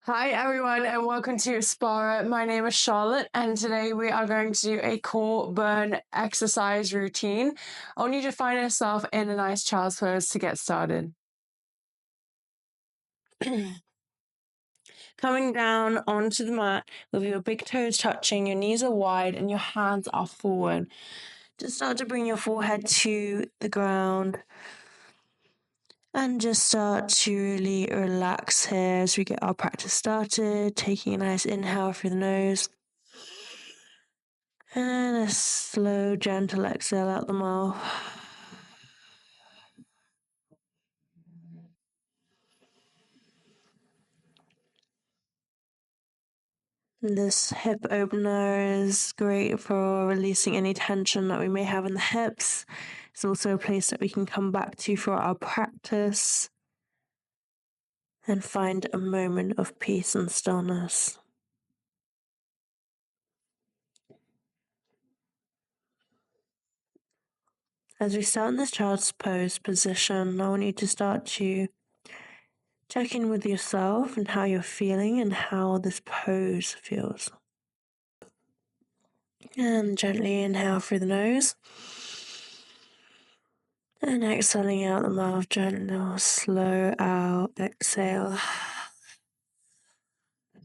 Hi everyone and welcome to ASPARAH. My name is Charlotte and today we are going to do a core burn exercise routine. I want you to find yourself in a nice child's pose to get started. Coming down onto the mat with your big toes touching, your knees are wide and your hands are forward. Just start to bring your forehead to the ground. And just start to really relax here as we get our practice started. Taking a nice inhale through the nose. And a slow, gentle exhale out the mouth. This hip opener is great for releasing any tension that we may have in the hips. It's also a place that we can come back to for our practice and find a moment of peace and stillness. As we start in this child's pose position, I want you to start to check in with yourself and how you're feeling and how this pose feels. And gently inhale through the nose. And exhaling out the mouth, gentle, slow out, exhale.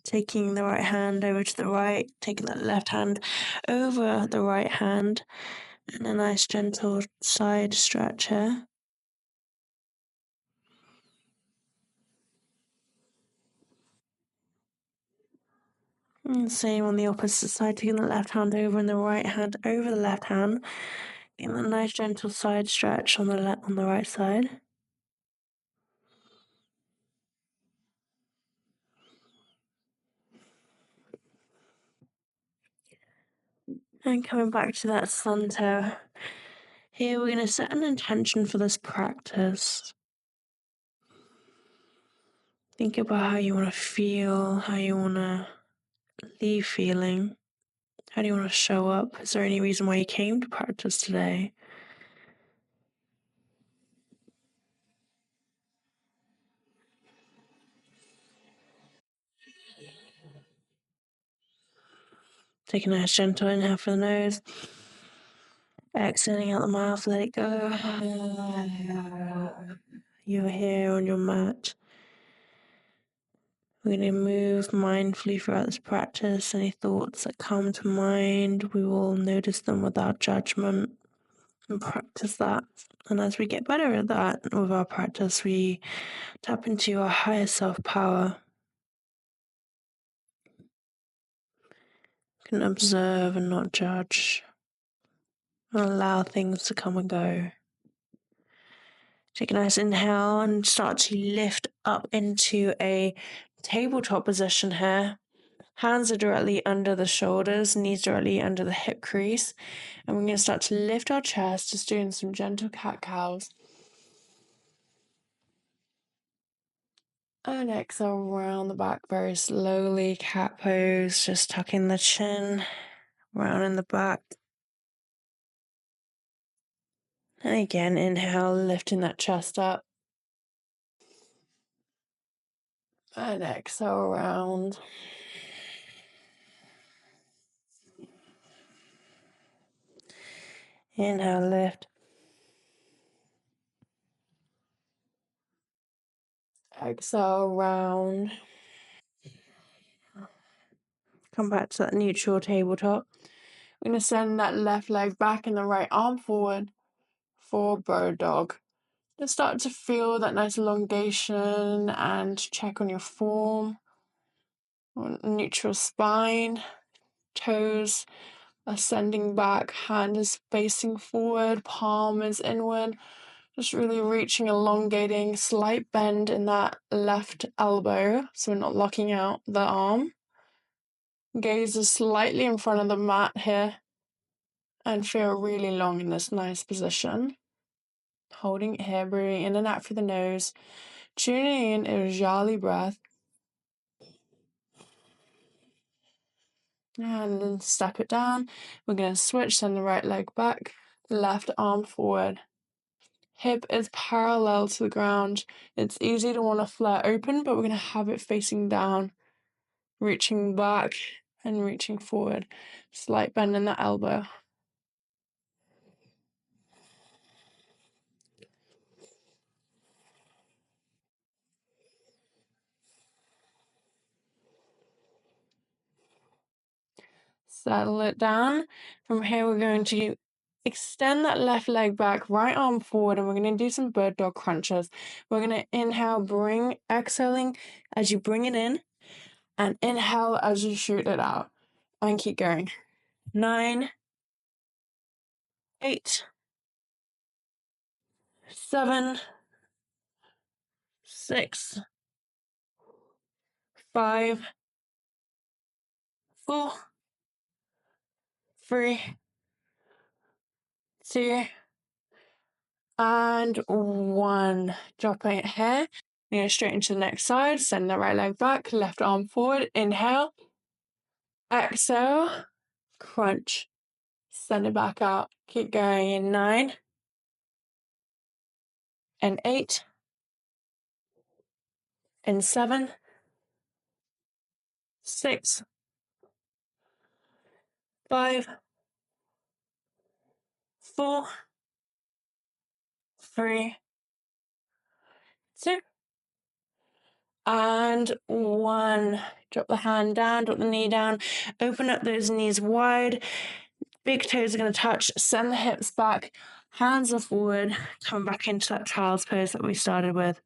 Taking the right hand over to the right, taking that left hand over the right hand, and a nice gentle side stretch here. And same on the opposite side, taking the left hand over and the right hand over the left hand. Getting a nice gentle side stretch on the right side. And coming back to that center. Here we're going to set an intention for this practice. Think about how you want to feel, how you want to leave feeling. How do you want to show up? Is there any reason why you came to practice today? Take a nice gentle inhale for the nose. Exhaling out the mouth, let it go. You're here on your mat. We're going to move mindfully throughout this practice. Any thoughts that come to mind, we will notice them without judgment and practice that. And as we get better at that with our practice, we tap into our higher self power. Can observe and not judge, and allow things to come and go. Take a nice inhale and start to lift up into a tabletop position here. Hands are directly under the shoulders, knees directly under the hip crease. And we're going to start to lift our chest, just doing some gentle cat-cows. And exhale around the back very slowly, cat pose, just tucking the chin round in the back. And again, inhale, lifting that chest up. And exhale around. Inhale, lift. Exhale, round. Come back to that neutral tabletop. We're going to send that left leg back and the right arm forward for bird dog. Just start to feel that nice elongation and check on your form. Neutral spine, toes ascending back, hand is facing forward, palm is inward. Just really reaching, elongating, slight bend in that left elbow, so we're not locking out the arm. Gaze is slightly in front of the mat here, and feel really long in this nice position. Holding it here, breathing in and out through the nose, tuning in Ujjayi breath. And then step it down. We're going to switch, send the right leg back, left arm forward. Hip is parallel to the ground. It's easy to want to flare open, but we're going to have it facing down. reaching back and reaching forward. Slight bend in the elbow. Settle it down. From here, we're going to extend that left leg back, right arm forward, and we're going to do some bird dog crunches. We're going to inhale, exhaling as you bring it in, and inhale as you shoot it out. And keep going. 9, 8, 7, 6, 5, 4, 3, 2, and 1. Dropping it here. Go straight into the next side. Send the right leg back, left arm forward. Inhale. Exhale. Crunch. Send it back out. Keep going in 9 and 8 and 7, 6, 5, 4, 3, 2, and 1. Drop the hand down, drop the knee down, open up those knees wide. Big toes are going to touch. Send the hips back, hands are forward. Come back into that child's pose that we started with.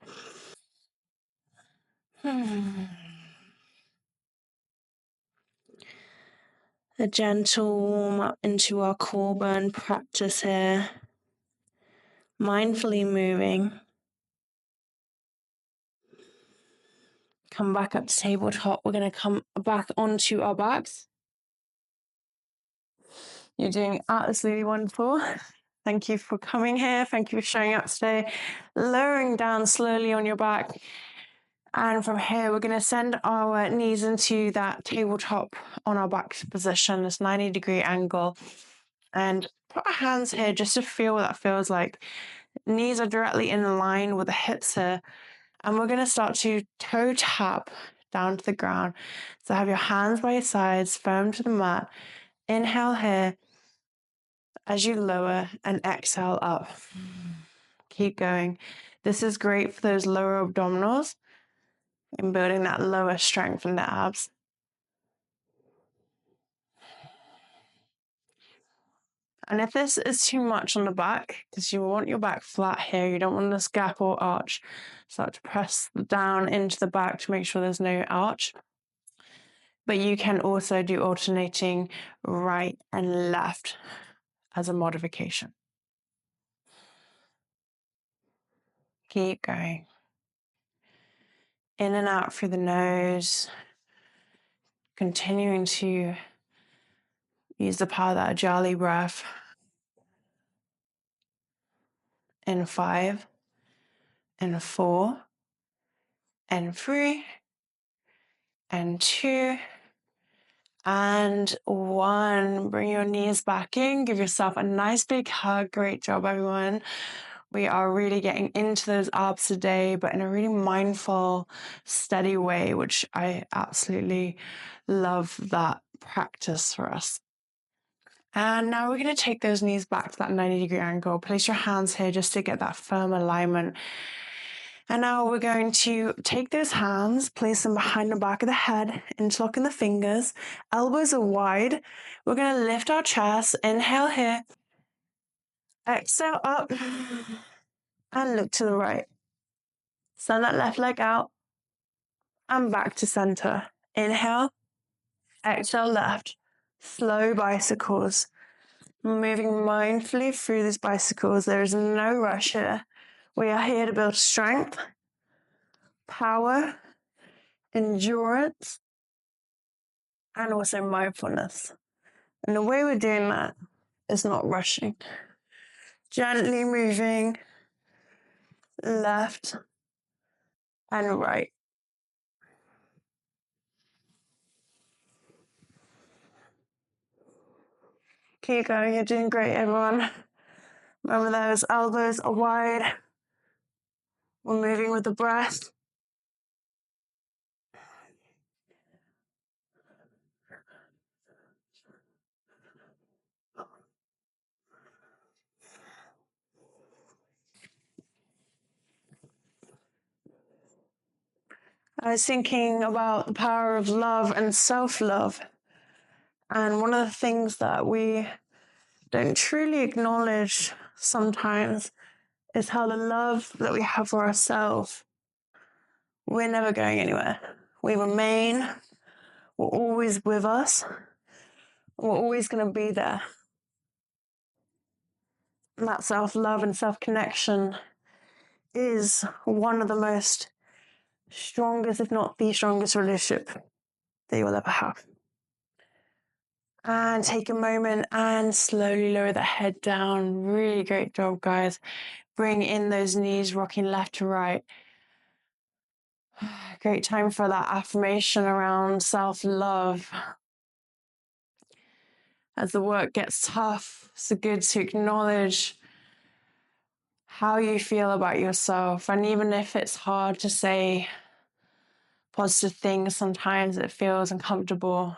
A gentle warm up into our core burn practice here. Mindfully moving. Come back up to tabletop. We're going to come back onto our backs. You're doing absolutely wonderful. Thank you for coming here. Thank you for showing up today. Lowering down slowly on your back. And from here, we're going to send our knees into that tabletop on our back position, this 90-degree angle. And put our hands here just to feel what that feels like. Knees are directly in line with the hips here. And we're going to start to toe tap down to the ground. So have your hands by your sides, firm to the mat. Inhale here as you lower and exhale up. Keep going. This is great for those lower abdominals and building that lower strength in the abs. And if this is too much on the back, because you want your back flat here, you don't want this gap or arch, start to press down into the back to make sure there's no arch. But you can also do alternating right and left as a modification. Keep going. In and out through the nose, continuing to use the power of that Ujjayi breath. In 5, and 4, and 3, and 2, and 1. Bring your knees back in. Give yourself a nice big hug. Great job, everyone. We are really getting into those abs today, but in a really mindful, steady way, which I absolutely love that practice for us. And now we're going to take those knees back to that 90-degree angle. Place your hands here just to get that firm alignment. And now we're going to take those hands, place them behind the back of the head, interlocking the fingers. Elbows are wide. We're going to lift our chest. Inhale here. Exhale up. And look to the right. Send that left leg out. And back to center. Inhale. Exhale left. Slow bicycles. Moving mindfully through these bicycles. There is no rush here. We are here to build strength, power, endurance, and also mindfulness. And the way we're doing that is not rushing. Gently moving left and right. Keep going, you're doing great, everyone. Remember those elbows are wide. We're moving with the breath. I was thinking about the power of love and self-love. And one of the things that we don't truly acknowledge sometimes is how the love that we have for ourselves, we're never going anywhere. We remain, we're always with us, we're always going to be there. And that self-love and self-connection is one of the most strongest, if not the strongest relationship that you will ever have. And take a moment and slowly lower the head down. Really great job, guys. Bring in those knees, rocking left to right. Great time for that affirmation around self-love. As the work gets tough, it's good to acknowledge how you feel about yourself. And even if it's hard to say positive things, sometimes it feels uncomfortable.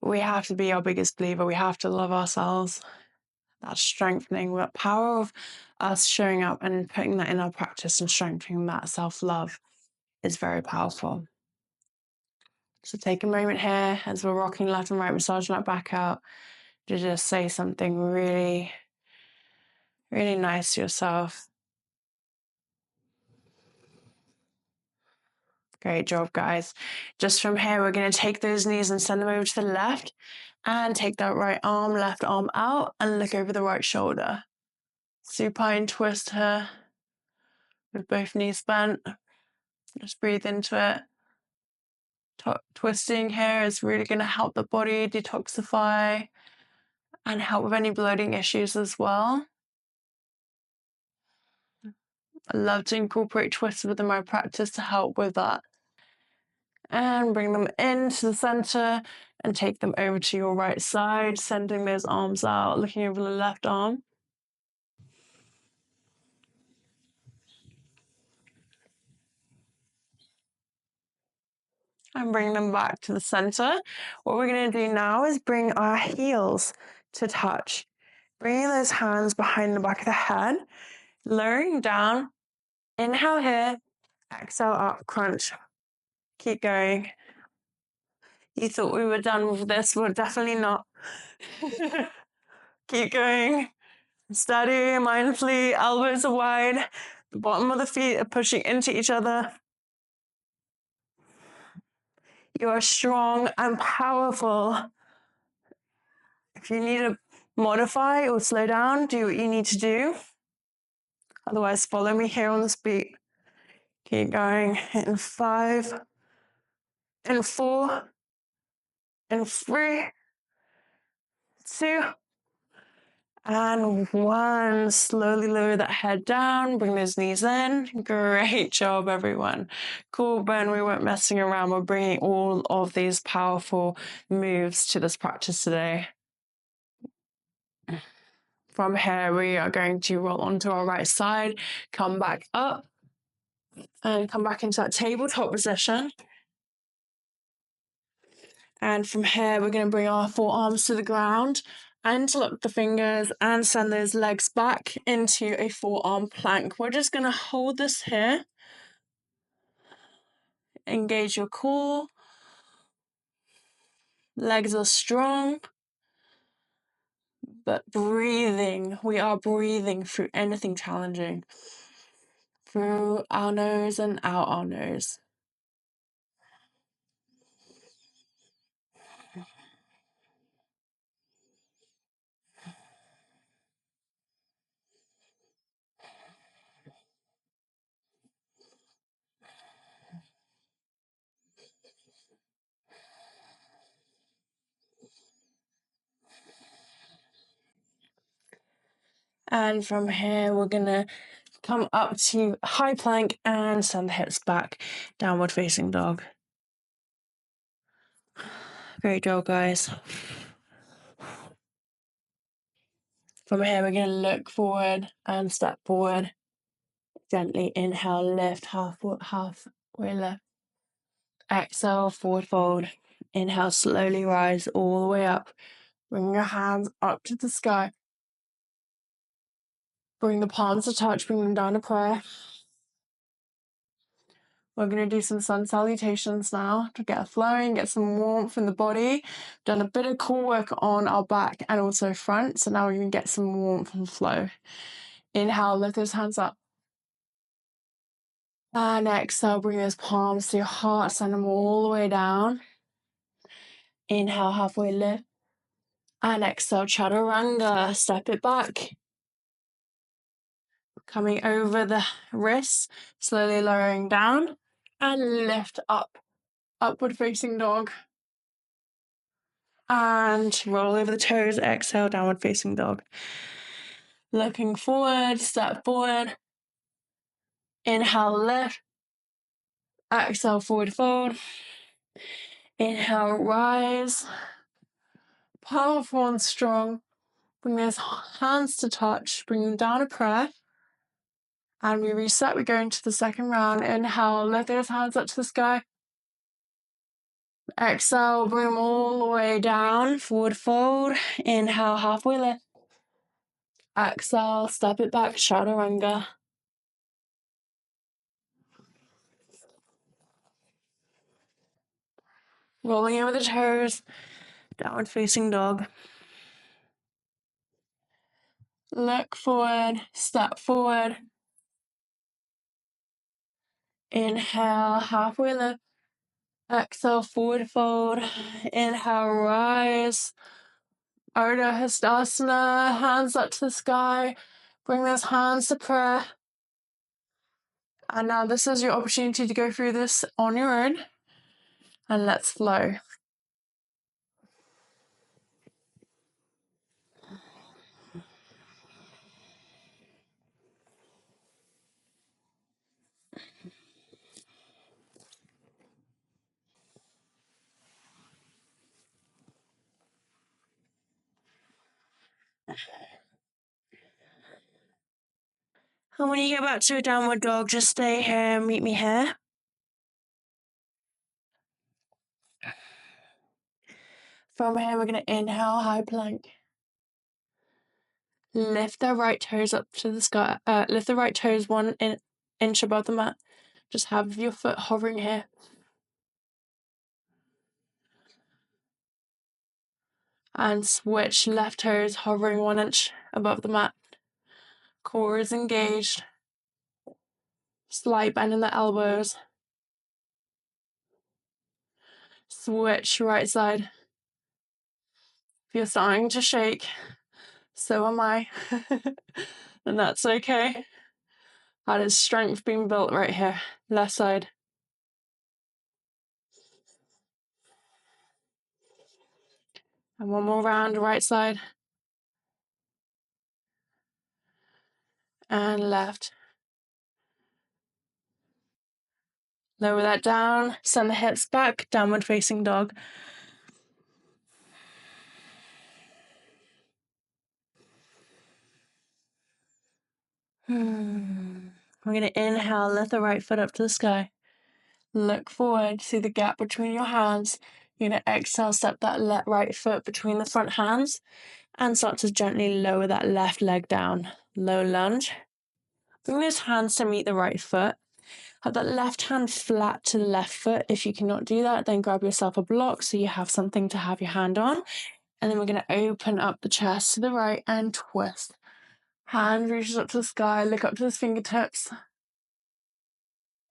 We have to be our biggest believer. We have to love ourselves. That strengthening, that power of us showing up and putting that in our practice and strengthening that self-love is very powerful. So take a moment here as we're rocking left and right, massaging that back out, to just say something really, really nice to yourself. Great job, guys. Just from here, we're going to take those knees and send them over to the left and take that right arm, left arm out and look over the right shoulder. Supine twist here with both knees bent. Just breathe into it. Twisting here is really going to help the body detoxify and help with any bloating issues as well. I love to incorporate twists within my practice to help with that. And bring them into the center and take them over to your right side, sending those arms out, looking over the left arm. And bring them back to the center. What we're going to do now is bring our heels to touch. Bringing those hands behind the back of the head, lowering down. Inhale here, exhale up, crunch. Keep going. You thought we were done with this, we're definitely not. Keep going. Steady, mindfully, elbows are wide. The bottom of the feet are pushing into each other. You are strong and powerful. If you need to modify or slow down, do what you need to do. Otherwise, follow me here on this beat. Keep going. In 5, in 4, in 3, 2, and 1. Slowly lower that head down. Bring those knees in. Great job, everyone. Cool, Ben. We weren't messing around. We're bringing all of these powerful moves to this practice today. From here, we are going to roll onto our right side, come back up, and come back into that tabletop position. And from here, we're going to bring our forearms to the ground, interlock the fingers, and send those legs back into a forearm plank. We're just going to hold this here. Engage your core. Legs are strong. But breathing, we are breathing through anything challenging. Through our nose and out our nose. And from here, we're going to come up to high plank and send the hips back, downward facing dog. Great job, guys. From here, we're going to look forward and step forward. Gently inhale, lift, halfway lift. Exhale, forward fold. Inhale, slowly rise all the way up. Bring your hands up to the sky. Bring the palms to touch, bring them down to prayer. We're going to do some sun salutations now to get flowing, get some warmth in the body. Done a bit of core work on our back and also front, so now we're going to get some warmth and flow. Inhale, lift those hands up. And exhale, bring those palms to your heart, send them all the way down. Inhale, halfway lift. And exhale, chaturanga, step it back. Coming over the wrists, slowly lowering down. And lift up, upward facing dog. And roll over the toes, exhale, downward facing dog. Looking forward, step forward. Inhale, lift. Exhale, forward fold. Inhale, rise. Powerful and strong. Bring those hands to touch. Bring them down a prayer. And we reset. We go into the second round. Inhale, lift those hands up to the sky. Exhale, bring them all the way down. Forward fold. Inhale, halfway lift. Exhale, step it back, chaturanga. Rolling over the toes. Downward facing dog. Look forward, step forward. Inhale, halfway lift. Exhale, forward fold. Inhale, rise. Ardha Hastasana, hands up to the sky. Bring those hands to prayer. And now this is your opportunity to go through this on your own. And let's flow. And when you get back to a downward dog, just stay here and meet me here. From here, we're going to inhale, high plank. Lift the right toes up to the sky. Lift the right toes 1 inch above the mat. Just have your foot hovering here. And switch, left toes hovering 1 inch above the mat. Core is engaged. Slight bend in the elbows. Switch, right side. If you're starting to shake, so am I. And that's okay. That is strength being built right here. Left side. And one more round, right side. And left. Lower that down, send the hips back, downward facing dog. We're going to inhale, lift the right foot up to the sky. Look forward, see the gap between your hands. You're going to exhale, step that right foot between the front hands and start to gently lower that left leg down. Low lunge. Bring those hands to meet the right foot. Have that left hand flat to the left foot. If you cannot do that, then grab yourself a block so you have something to have your hand on. And then we're going to open up the chest to the right and twist. Hand reaches up to the sky, look up to the fingertips.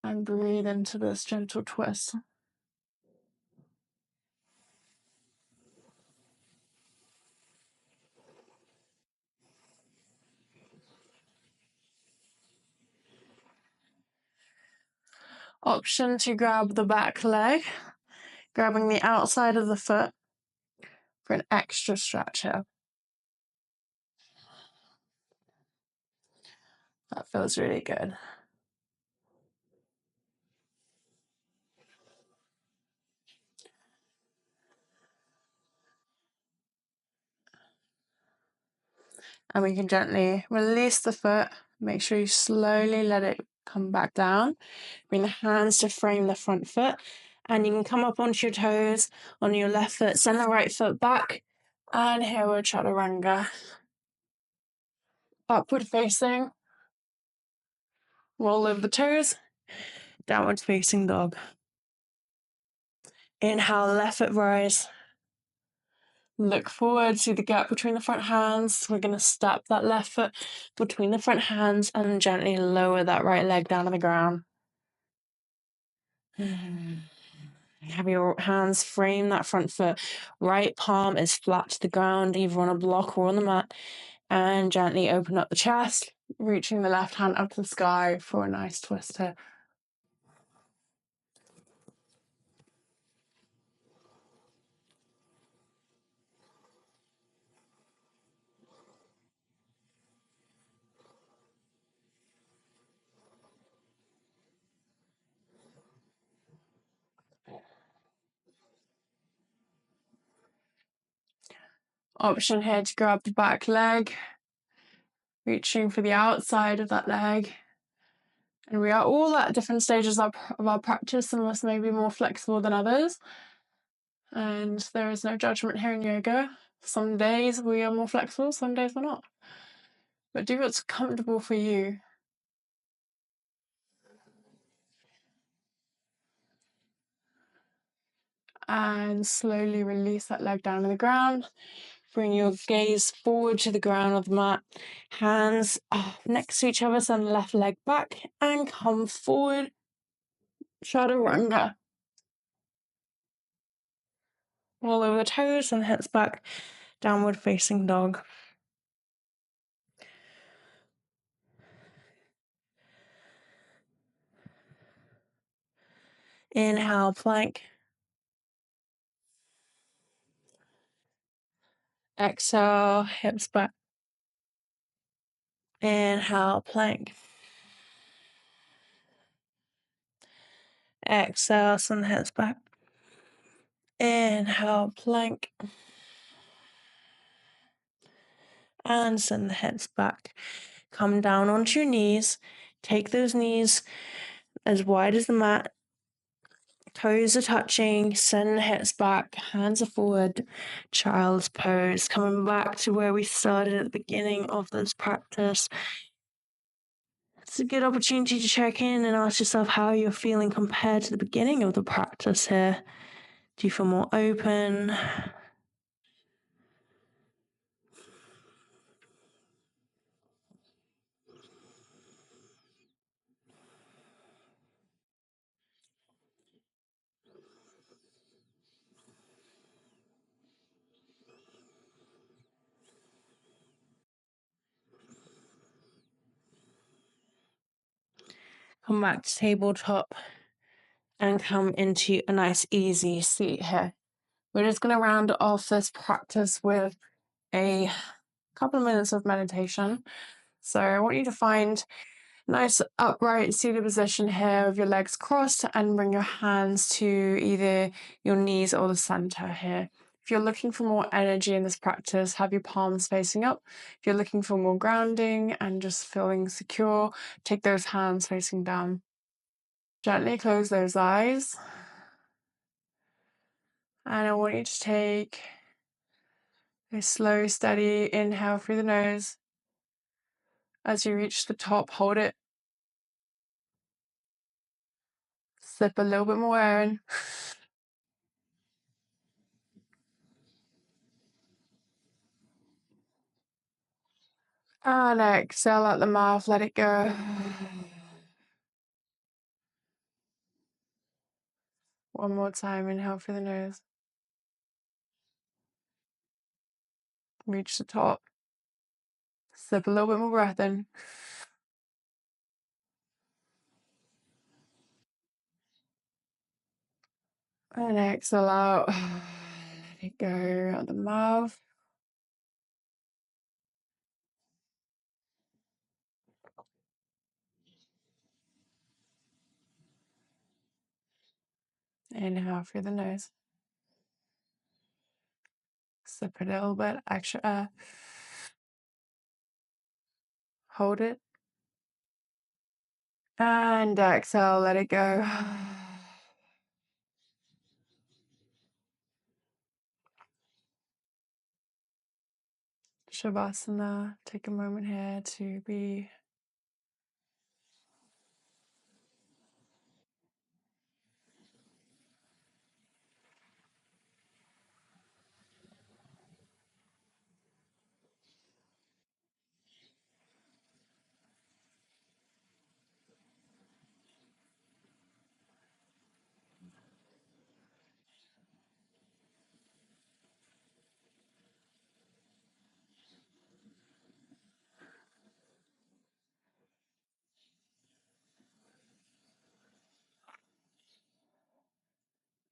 And breathe into this gentle twist. Option to grab the back leg, grabbing the outside of the foot for an extra stretch here. That feels really good. And we can gently release the foot. Make sure you slowly let it come back down. Bring the hands to frame the front foot. And you can come up onto your toes on your left foot. Send the right foot back. And here we're chaturanga. Upward facing. Roll over the toes. Downward facing dog. Inhale, left foot rise. Look forward, see the gap between the front hands. We're going to step that left foot between the front hands and gently lower that right leg down to the ground. Have your hands frame that front foot. Right palm is flat to the ground, either on a block or on the mat. And gently open up the chest, reaching the left hand up to the sky for a nice twist here. Option here to grab the back leg, reaching for the outside of that leg. And we are all at different stages of our practice. Some of us may be more flexible than others. And there is no judgment here in yoga. Some days we are more flexible, some days we're not. But do what's comfortable for you. And slowly release that leg down to the ground. Bring your gaze forward to the ground of the mat. Hands next to each other, send the left leg back and come forward. Chaturanga. Roll over the toes and hips back. Downward facing dog. Inhale, plank. Exhale, hips back. Inhale, plank. Exhale, send the hips back. Inhale, plank. And send the hips back. Come down onto your knees. Take those knees as wide as the mat. Toes are touching. Send the hips back. Hands are forward. Child's pose. Coming back to where we started at the beginning of this practice. It's a good opportunity to check in and ask yourself how you're feeling compared to the beginning of the practice here. Do you feel more open? Come back to tabletop and come into a nice easy seat here. We're just going to round off this practice with a couple of minutes of meditation. So I want you to find a nice upright seated position here with your legs crossed and bring your hands to either your knees or the center here. If you're looking for more energy in this practice, have your palms facing up. If you're looking for more grounding and just feeling secure, take those hands facing down. Gently close those eyes. And I want you to take a slow, steady inhale through the nose. As you reach the top, hold it. Sip a little bit more air in. And exhale out the mouth, let it go. One more time, inhale through the nose. Reach the top. Sip a little bit more breath in. And exhale out. Let it go out the mouth. Inhale through the nose. Sip a little bit extra air. Hold it. And exhale, let it go. Shavasana. Take a moment here to be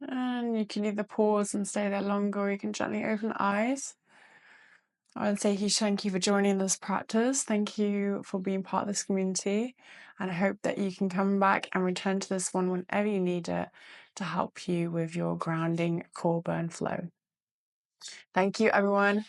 And you can either pause and stay there longer, or you can gently open the eyes. I would say huge thank you for joining this practice. Thank you for being part of this community. And I hope that you can come back and return to this one whenever you need it to help you with your grounding core burn flow. Thank you, everyone.